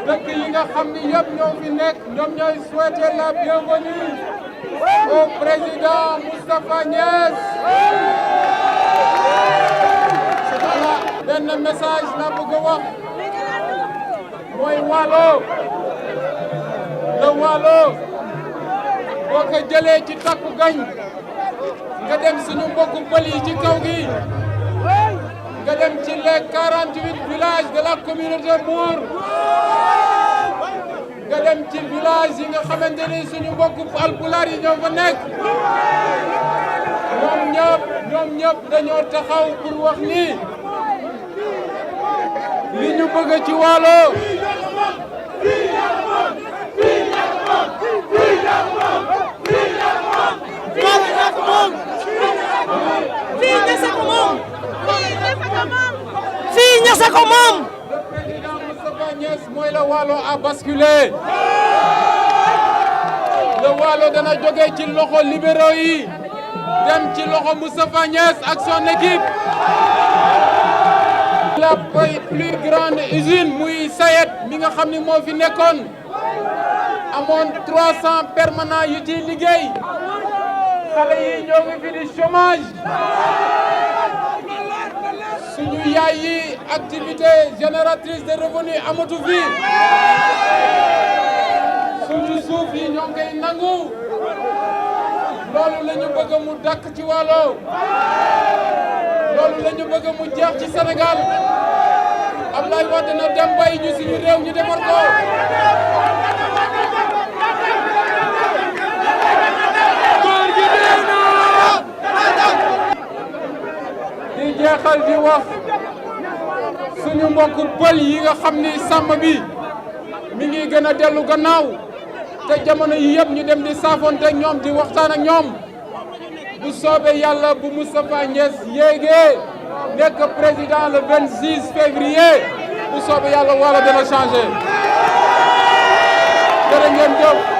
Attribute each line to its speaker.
Speaker 1: dëkk yi nga xam ni yëpp ñoo fi nekk ñoom ñooy souhaiter la bienvenue au président Moustapha Niasse. Voilà benn message la bëgg a wax mooy Waalo le Waalo boo ko jëlee ci takku gañ nga dem suñu mbokku pël yi ci kaw gi nga dem ci les 48 villages de la communauté Mour nga dem ci village yi nga xamante ni suñu mbokku alpulaar yi ñoo fa nekk ñoom ñëpp dañoo taxaw pour wax ni li ñu bëgg ci Waalo
Speaker 2: fii Niasse ko moom.
Speaker 1: Le président Moustapha Niasse mooy la Waalo a basculé. Le Waalo dana jóge ci loxo libéraux yi dem ci loxo Moustapha Niasse ak son équipe. La plus grande usine muy Sayet mi nga xam ni moo fi nekkoon amoon 300 permanents yu ciy liggéey xale yi ñoo ngi fi di chômage. suñu yaay yi activité génératrice de revenus amatu fi suñu suuf yi ñoo ngi koy nangu loolu la ñu bëgg mu dakk ci Waalo loolu la ñu bëgg mu jeex ci Sénégal Abdoulaye Wade na dem bay ñu suñu réew ñu defar ko. di jeexal di wax suñu mbokku pël yi nga xam ni sàmm bi mi ngi gën a dellu gannaaw te jamono yi yëpp ñu dem di saafonte ak ñoom di waxtaan ak ñoom bu soobee yàlla bu Moustapha Niasse yéegee nekk président le 26 février bu soobee yàlla wala dana changé jërë ngeen jëf.